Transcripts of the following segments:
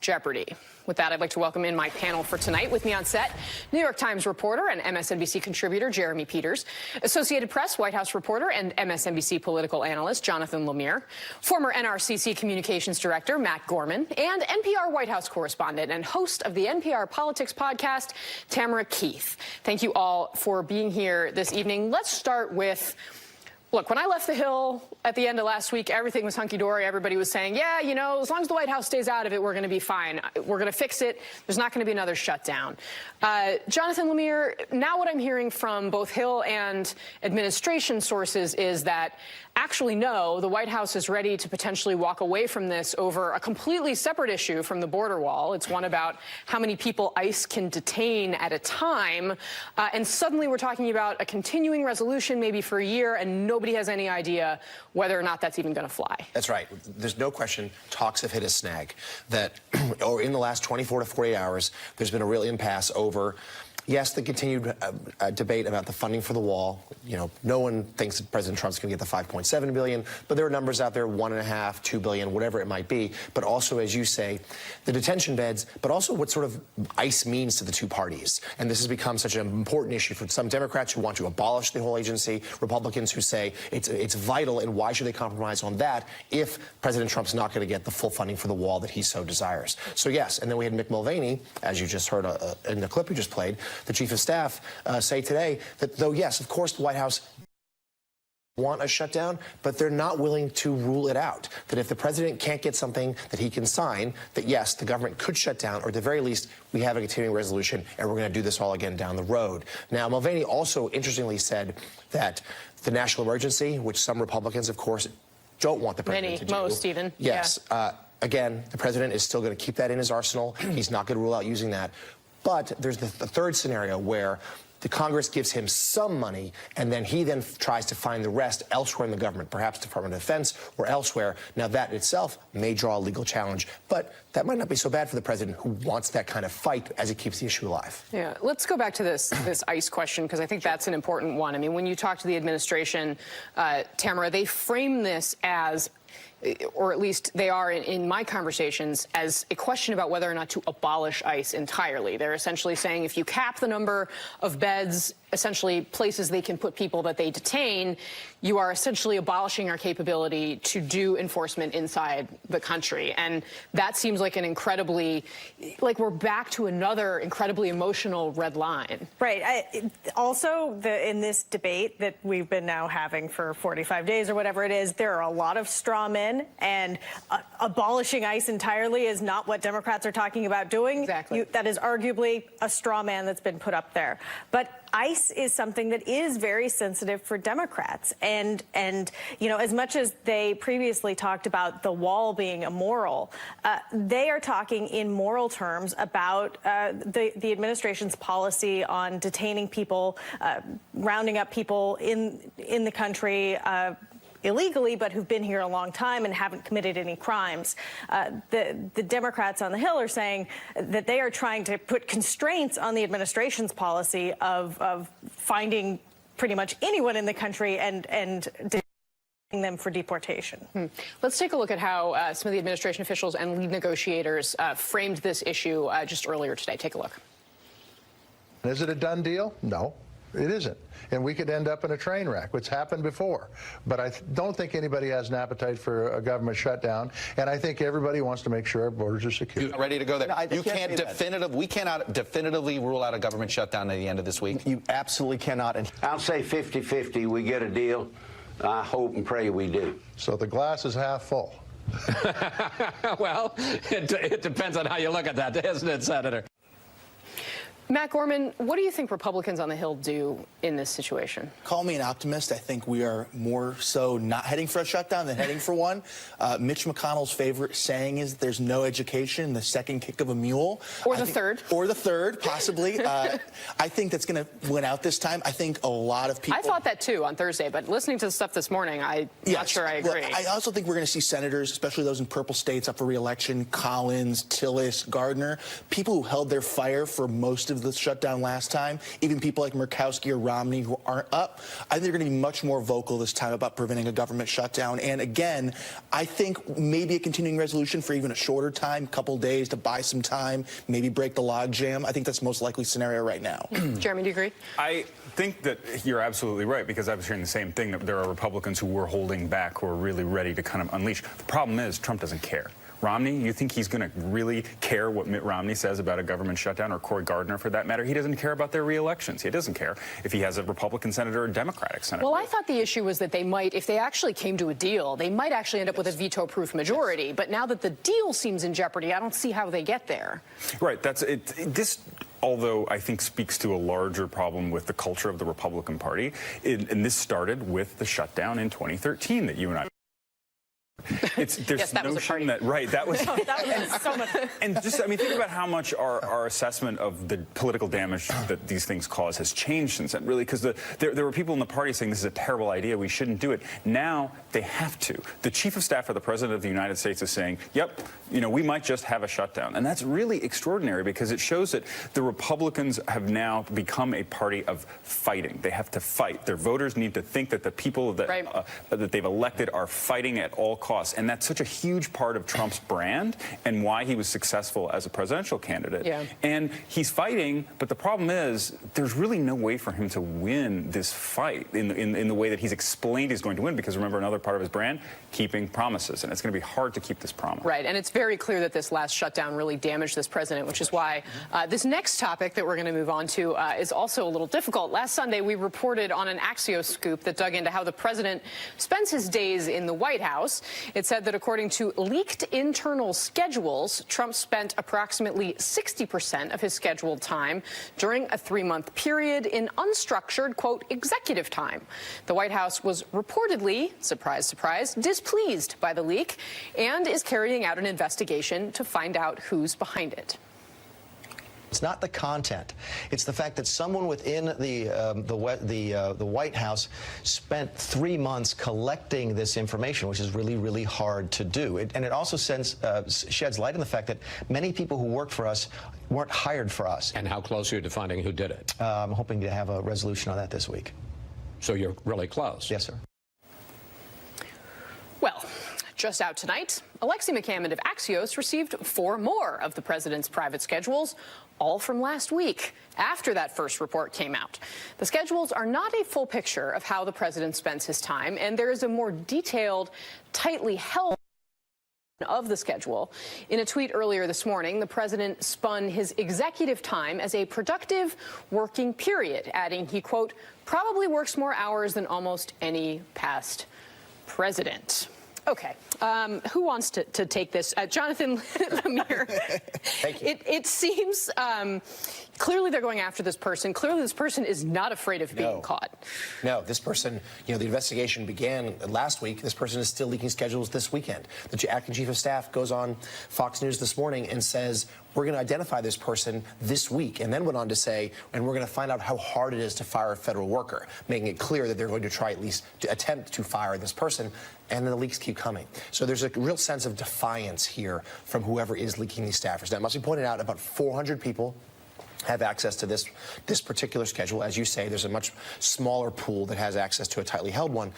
Jeopardy. With that, I'd like to welcome in my panel for tonight. With me on set, New York Times reporter and MSNBC contributor Jeremy Peters, Associated Press White House reporter and MSNBC political analyst Jonathan Lemire, former NRCC communications director Matt Gorman, and NPR White House correspondent and host of the NPR Politics podcast, Tamara Keith. Thank you all for being here this evening. Let's start with, look, when I left the Hill at the end of last week, everything was hunky-dory. Everybody was saying, yeah, you know, as long as the White House stays out of it, we're going to be fine. We're going to fix it. There's not going to be another shutdown. Jonathan Lemire, now what I'm hearing from both Hill and administration sources is that actually, no, the White House is ready to potentially walk away from this over a completely separate issue from the border wall. It's one about how many people ICE can detain at a time. And suddenly we're talking about a continuing resolution maybe for a year, and nobody has any idea whether or not that's even going to fly. That's right. There's no question talks have hit a snag. That or in the last 24 to 48 hours, there's been a real impasse over, yes, the continued debate about the funding for the wall. You know, no one thinks that President Trump's going to get the $5.7 billion, but there are numbers out there, $1.5, $2 billion, whatever it might be. But also, as you say, the detention beds, but also what sort of ICE means to the two parties. And this has become such an important issue for some Democrats who want to abolish the whole agency, Republicans who say it's vital, and why should they compromise on that if President Trump's not going to get the full funding for the wall that he so desires. So yes, and then we had Mick Mulvaney, as you just heard in the clip you just played, the chief of staff, say today that though, yes, of course, the White House want a shutdown, but they're not willing to rule it out. That if the president can't get something that he can sign, that yes, the government could shut down, or at the very least, we have a continuing resolution, and we're going to do this all again down the road. Now, Mulvaney also interestingly said that the national emergency, which some Republicans, of course, don't want the president to do. Most even. Yes. Yeah. Again, the president is still going to keep that in his arsenal. He's not going to rule out using that. But there's the third scenario where the Congress gives him some money, and then he then tries to find the rest elsewhere in the government, perhaps Department of Defense or elsewhere. Now, that itself may draw a legal challenge, but that might not be so bad for the president, who wants that kind of fight as he keeps the issue alive. Yeah, let's go back to this ICE question, because I think that's an important one. I mean, when you talk to the administration, Tamara, they frame this as, or at least they are in my conversations, as a question about whether or not to abolish ICE entirely. They're essentially saying if you cap the number of beds, essentially places they can put people that they detain, you are essentially abolishing our capability to do enforcement inside the country. And that seems like an incredibly, like we're back to another incredibly emotional red line. Right. Also, in this debate that we've been now having for 45 days or whatever it is, there are a lot of straw men, and abolishing ICE entirely is not what Democrats are talking about doing. Exactly. That is arguably a straw man that's been put up there. But ICE is something that is very sensitive for Democrats. And you know, as much as they previously talked about the wall being immoral, they are talking in moral terms about the administration's policy on detaining people, rounding up people in the country illegally, but who've been here a long time and haven't committed any crimes. The Democrats on the Hill are saying that they are trying to put constraints on the administration's policy of finding pretty much anyone in the country and detaining them for deportation. Let's take a look at how some of the administration officials and lead negotiators framed this issue just earlier today. Take a look. Is it a done deal? No. It isn't. And we could end up in a train wreck, which happened before. But I don't think anybody has an appetite for a government shutdown. And I think everybody wants to make sure our borders are secure. You're ready to go there. No, you can't we cannot definitively rule out a government shutdown at the end of this week. You absolutely cannot. And I'll say 50-50. We get a deal. I hope and pray we do. So the glass is half full. Well, it depends on how you look at that, isn't it, Senator? Matt Gorman, what do you think Republicans on the Hill do in this situation? Call me an optimist. I think we are more so not heading for a shutdown than heading for one. Mitch McConnell's favorite saying is there's no education, the second kick of a mule. Or the third. Or the third, possibly. I think that's going to win out this time. I think a lot of people... I thought that, too, on Thursday, but listening to the stuff this morning, I'm not sure I agree. Look, I also think we're going to see senators, especially those in purple states up for re-election, Collins, Tillis, Gardner, people who held their fire for most of the shutdown last time, even people like Murkowski or Romney who aren't up, I think they're going to be much more vocal this time about preventing a government shutdown. And again, I think maybe a continuing resolution for even a shorter time, couple days to buy some time, maybe break the logjam. I think that's the most likely scenario right now. Jeremy, do you agree? I think that you're absolutely right, because I was hearing the same thing, that there are Republicans who were holding back, who are really ready to kind of unleash. The problem is Trump doesn't care. Romney, you think he's going to really care what Mitt Romney says about a government shutdown, or Cory Gardner for that matter? He doesn't care about their re-elections. He doesn't care if he has a Republican senator or a Democratic senator. Well, I thought the issue was that they might, if they actually came to a deal, they might actually end up with a veto-proof majority. But now that the deal seems in jeopardy, I don't see how they get there. Right. That's it. This, although I think speaks to a larger problem with the culture of the Republican Party, and this started with the shutdown in 2013 that you and I. There's yes, that notion was a party. That, right, that was, That was so much. and just, I mean, think about how much our assessment of the political damage that these things cause has changed since then, really, because there were people in the party saying this is a terrible idea, we shouldn't do it. Now they have to. The chief of staff for the president of the United States is saying, yep, you know, we might just have a shutdown. And that's really extraordinary, because it shows that the Republicans have now become a party of fighting. They have to fight. Their voters need to think that the people that, right. That they've elected are fighting at all costs. And that's such a huge part of Trump's brand and why he was successful as a presidential candidate. Yeah. And he's fighting, but the problem is there's really no way for him to win this fight in the way that he's explained he's going to win, because remember, another part of his brand, keeping promises. And it's going to be hard to keep this promise. Right. And it's very clear that this last shutdown really damaged this president, which is why this next topic that we're going to move on to is also a little difficult. Last Sunday, we reported on an Axios scoop that dug into how the president spends his days in the White House. It said that according to leaked internal schedules, Trump spent approximately 60% of his scheduled time during a 3-month period in unstructured, quote, executive time. The White House was reportedly, surprise, surprise, displeased by the leak and is carrying out an investigation to find out who's behind it. It's not the content. It's the fact that someone within the White House spent 3 months collecting this information, which is really, really hard to do. And it also sheds light on the fact that many people who worked for us weren't hired for us. And how close are you to finding who did it? I'm hoping to have a resolution on that this week. So you're really close? Yes, sir. Well, just out tonight, Alexi McCammond of Axios received 4 more of the president's private schedules, all from last week, after that first report came out. The schedules are not a full picture of how the president spends his time, and there is a more detailed, tightly held of the schedule. In a tweet earlier this morning, the president spun his executive time as a productive working period, adding he, quote, probably works more hours than almost any past president. Okay. Who wants to take this? Jonathan Lemire. Thank you. It seems clearly they're going after this person. Clearly this person is not afraid of being caught. No, this person, you know, the investigation began last week. This person is still leaking schedules this weekend. The acting chief of staff goes on Fox News this morning and says, we're going to identify this person this week, and then went on to say, and we're going to find out how hard it is to fire a federal worker, making it clear that they're going to try at least to attempt to fire this person, and then the leaks keep coming. So there's a real sense of defiance here from whoever is leaking these staffers. Now, it must be pointed out, about 400 people have access to this particular schedule. As you say, there's a much smaller pool that has access to a tightly held one.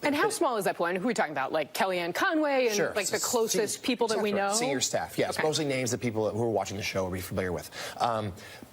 And how small is that pool? And who are we talking about? Like Kellyanne Conway and sure. like the closest people that we know? Senior staff, yes. Okay. Mostly names that people who are watching the show will be familiar with.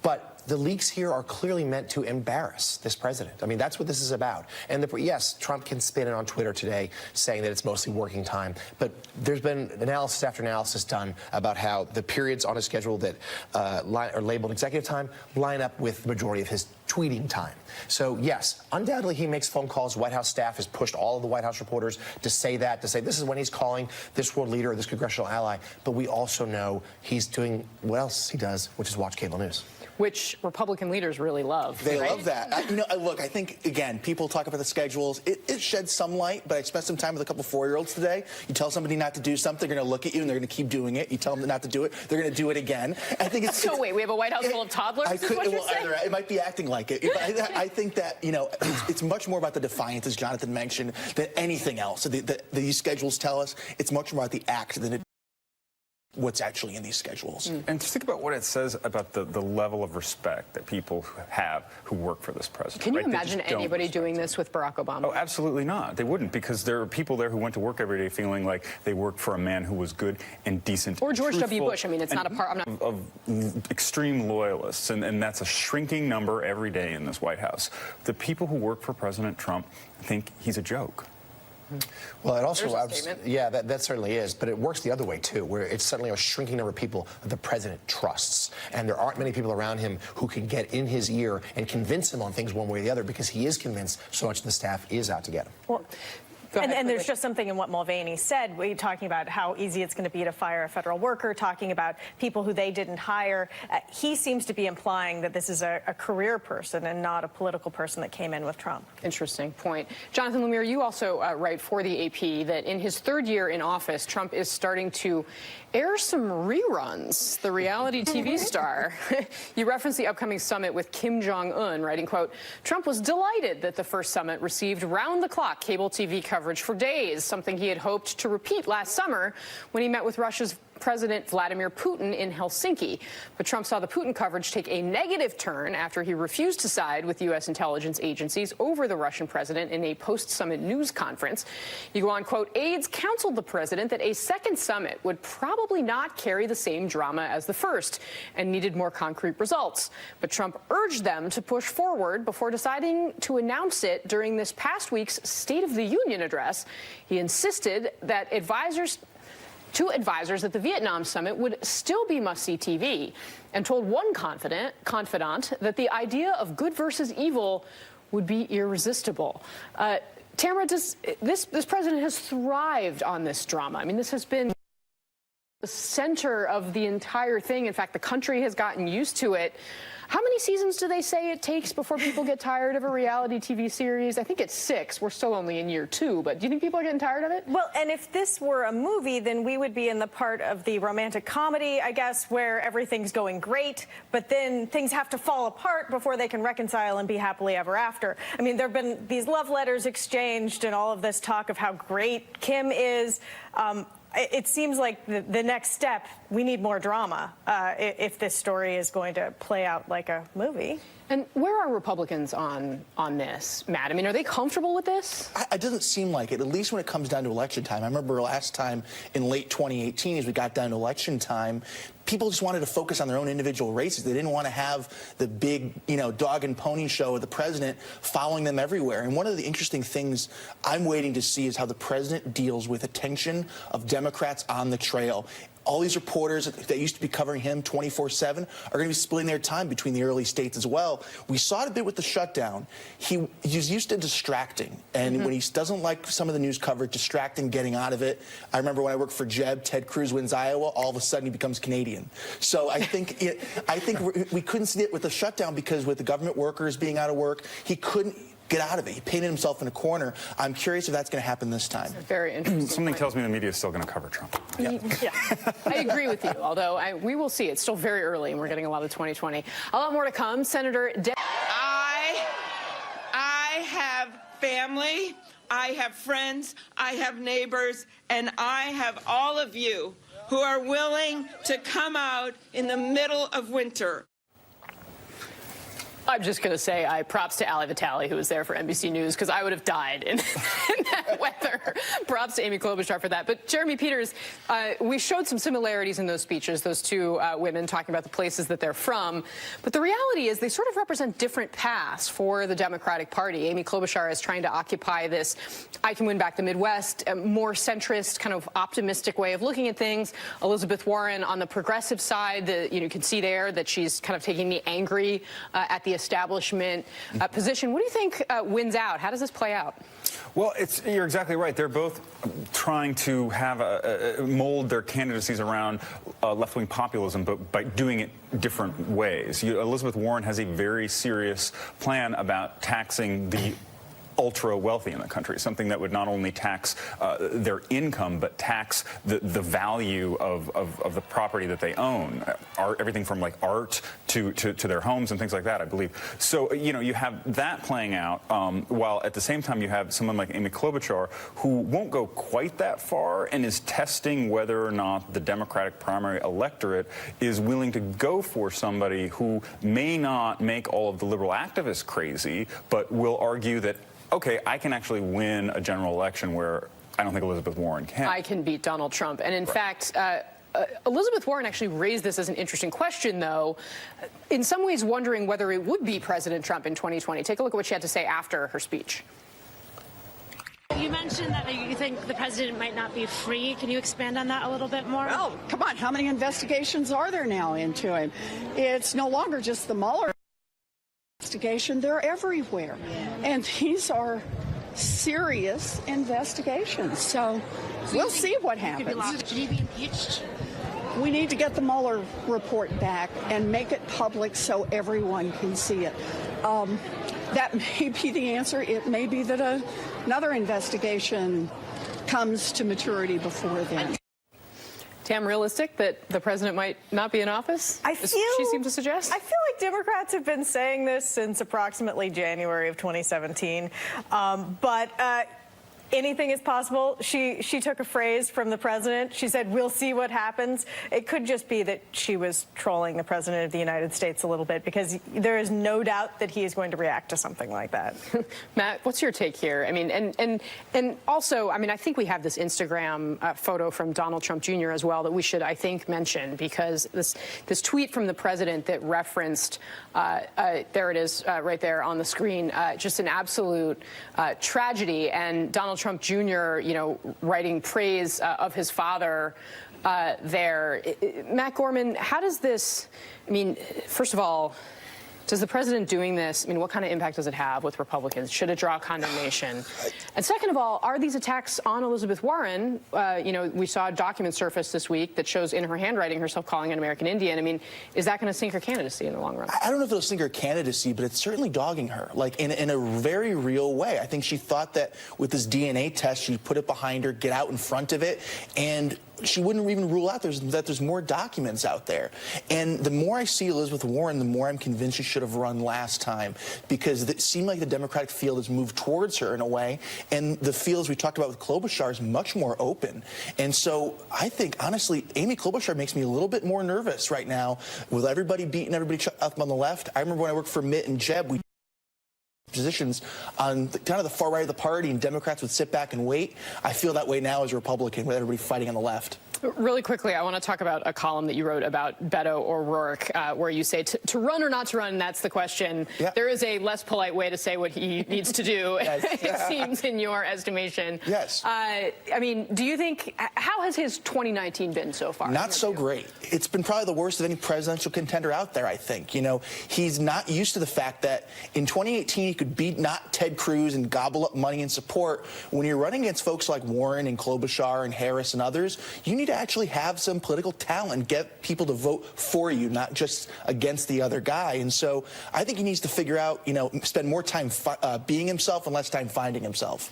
But the leaks here are clearly meant to embarrass this president. I mean, that's what this is about. And yes, Trump can spin it on Twitter today saying that it's mostly working time. But there's been analysis after analysis done about how the periods on his schedule that are labeled executive time line up with the majority of his tweeting time. So, yes, undoubtedly he makes phone calls. White House staff has pushed all of the White House reporters to say this is when he's calling this world leader or this congressional ally. But we also know he's doing what else he does, which is watch cable news. Which Republican leaders really love. They right? love that. Look, I think, again, people talk about the schedules. It sheds some light, but I spent some time with a couple 4-year-olds today. You tell somebody not to do something, they're going to look at you and they're going to keep doing it. You tell them not to do it, they're going to do it again. I think it's... So wait, we have a White House full of toddlers? It might be acting like it. I think that, it's much more about the defiance, as Jonathan mentioned, than anything else. So these schedules tell us it's much more about the act than it what's actually in these schedules. And just think about what it says about the level of respect that people have who work for this president. Can you right? They imagine just don't anybody respect doing him. this with Barack Obama? Oh, absolutely not. They wouldn't, because there are people there who went to work every day feeling like they worked for a man who was good and decent. Or and George W. truthful, Bush. I mean, it's not a part. I'm not. Of extreme loyalists, and that's a shrinking number every day in this White House. The people who work for President Trump think he's a joke. Well, it also, There's a statement. yeah, that certainly is, but it works the other way too, where it's suddenly a shrinking number of people that the president trusts, and there aren't many people around him who can get in his ear and convince him on things one way or the other, because he is convinced so much of the staff is out to get him. Well, Go ahead, and there's quickly. just something in what Mulvaney said, talking about how easy it's going to be to fire a federal worker, talking about people who they didn't hire. He seems to be implying that this is a career person and not a political person that came in with Trump. Interesting point. Jonathan Lemire, you also write for the AP that in his third year in office, Trump is starting to air some reruns. The reality TV star. You reference the upcoming summit with Kim Jong-un, writing, quote, Trump was delighted that the first summit received round-the-clock cable TV coverage for days, something he had hoped to repeat last summer when he met with Russia's President Vladimir Putin in Helsinki. But Trump saw the Putin coverage take a negative turn after he refused to side with U.S. intelligence agencies over the Russian president in a post-summit news conference. You go on, quote, aides counseled the president that a second summit would probably not carry the same drama as the first and needed more concrete results. But Trump urged them to push forward before deciding to announce it during this past week's State of the Union address. He insisted that advisors that the Vietnam summit would still be must-see TV, and told one confidant that the idea of good versus evil would be irresistible. Tamara, this president has thrived on this drama. I mean, this has been the center of the entire thing. In fact, the country has gotten used to it. How many seasons do they say it takes before people get tired of a reality TV series? I think it's 6. We're still only in year 2, but do you think people are getting tired of it? Well, and if this were a movie, then we would be in the part of the romantic comedy, I guess, where everything's going great, but then things have to fall apart before they can reconcile and be happily ever after. I mean, there have been these love letters exchanged and all of this talk of how great Kim is. It seems like the next step, we need more drama if this story is going to play out like a movie. And where are Republicans on this, Matt? I mean, are they comfortable with this? It doesn't seem like it, at least when it comes down to election time. I remember last time in late 2018, as we got down to election time, people just wanted to focus on their own individual races. They didn't want to have the big, dog and pony show of the president following them everywhere. And one of the interesting things I'm waiting to see is how the president deals with attention of Democrats on the trail. All these reporters that used to be covering him 24/7 are going to be splitting their time between the early states as well. We saw it a bit with the shutdown. He's used to distracting, and when he doesn't like some of the news coverage, distracting, getting out of it. I remember when I worked for Jeb, Ted Cruz wins Iowa, all of a sudden he becomes Canadian. So I think we couldn't see it with the shutdown because with the government workers being out of work, he couldn't get out of it. He painted himself in a corner. I'm curious if that's going to happen this time. Very interesting. Something tells me the media is still going to cover Trump. Yeah. I agree with you, although we will see. It's still very early, and we're getting a lot of 2020. A lot more to come. Senator I have family, I have friends, I have neighbors, and I have all of you who are willing to come out in the middle of winter. I'm just going to say props to Ali Vitale, who was there for NBC News, because I would have died in that weather. Props to Amy Klobuchar for that. But Jeremy Peters, we showed some similarities in those speeches, those two women talking about the places that they're from. But the reality is they sort of represent different paths for the Democratic Party. Amy Klobuchar is trying to occupy this I can win back the Midwest, a more centrist, kind of optimistic way of looking at things. Elizabeth Warren on the progressive side, you can see there that she's kind of taking the angry at the establishment position. What do you think wins out? How does this play out? Well, you're exactly right. They're both trying to have mold their candidacies around left-wing populism, but by doing it different ways. Elizabeth Warren has a very serious plan about taxing the ultra wealthy in the country, something that would not only tax their income, but tax the value of the property that they own, everything from like art to their homes and things like that, I believe. So, you know, you have that playing out, while at the same time you have someone like Amy Klobuchar who won't go quite that far and is testing whether or not the Democratic primary electorate is willing to go for somebody who may not make all of the liberal activists crazy, but will argue that, okay, I can actually win a general election where I don't think Elizabeth Warren can. I can beat Donald Trump. And in fact, Elizabeth Warren actually raised this as an interesting question, though, in some ways wondering whether it would be President Trump in 2020. Take a look at what she had to say after her speech. You mentioned that you think the president might not be free. Can you expand on that a little bit more? Well, come on. How many investigations are there now into him? It's no longer just the Mueller investigation. They're everywhere. And these are serious investigations. So we'll see what happens. Should he be impeached? We need to get the Mueller report back and make it public so everyone can see it. That may be the answer. It may be that another investigation comes to maturity before then. Tam, realistic that the president might not be in office? She seemed to suggest. I feel like Democrats have been saying this since approximately January of 2017. But anything is possible. She took a phrase from the president. She said, "We'll see what happens." It could just be that she was trolling the president of the United States a little bit, because there is no doubt that he is going to react to something like that. Matt, what's your take here? I mean, and also, I mean, I think we have this Instagram photo from Donald Trump Jr. as well that we should, I think, mention, because this tweet from the president that referenced, there it is right there on the screen, just an absolute tragedy. And Donald Trump Jr., you know, writing praise of his father there. Matt Gorman, how does this, I mean, first of all, does the president doing this, I mean, what kind of impact does it have with Republicans? Should it draw condemnation? And second of all, are these attacks on Elizabeth Warren, you know, we saw a document surface this week that shows in her handwriting herself calling an American Indian. I mean, is that going to sink her candidacy in the long run? I don't know if it'll sink her candidacy, but it's certainly dogging her, like in a very real way. I think she thought that with this DNA test, she'd put it behind her, get out in front of it, and she wouldn't even rule out that there's more documents out there. And the more I see Elizabeth Warren, the more I'm convinced she should have run last time, because it seemed like the Democratic field has moved towards her in a way, and the field, as we talked about with Klobuchar, is much more open. And so I think, honestly, Amy Klobuchar makes me a little bit more nervous right now with everybody beating everybody up on the left. I remember when I worked for Mitt and Jeb, we positions on kind of the far right of the party, and Democrats would sit back and wait. I feel that way now as a Republican, with everybody fighting on the left. Really quickly, I want to talk about a column that you wrote about Beto O'Rourke, where you say to run or not to run, that's the question. Yeah. There is a less polite way to say what he needs to do, it seems, in your estimation. Yes. I mean, do you think, how has his 2019 been so far? Not so great. It's been probably the worst of any presidential contender out there, I think. You know, he's not used to the fact that in 2018 he could beat not Ted Cruz and gobble up money and support. When you're running against folks like Warren and Klobuchar and Harris and others, you need to actually have some political talent, get people to vote for you, not just against the other guy. And so I think he needs to figure out, you know, spend more time being himself and less time finding himself.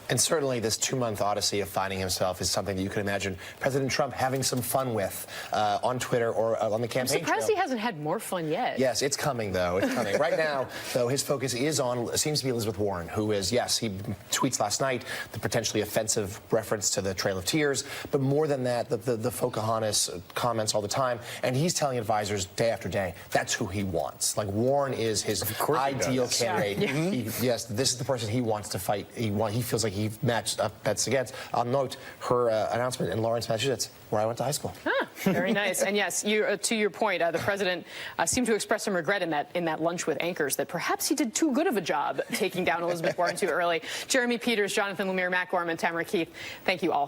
And certainly this 2-month odyssey of finding himself is something that you can imagine President Trump having some fun with on Twitter or on the campaign trail. I'm surprised he hasn't had more fun yet. Yes, it's coming, though. It's coming. Right now, though, his focus is on, seems to be Elizabeth Warren, who is, yes, he tweets last night the potentially offensive reference to the Trail of Tears, but more than that, the Pocahontas comments all the time. And he's telling advisors day after day, that's who he wants. Like, Warren is his ideal candidate. Yeah. Yes, this is the person he wants to fight. He feels like he matched up bets against. I'll note her announcement in Lawrence, Massachusetts, where I went to high school. Ah, very nice. And yes, to your point, the president seemed to express some regret in that lunch with anchors that perhaps he did too good of a job taking down Elizabeth Warren too early. Jeremy Peters, Jonathan Lemire, Matt Gorman, Tamara Keith, thank you all.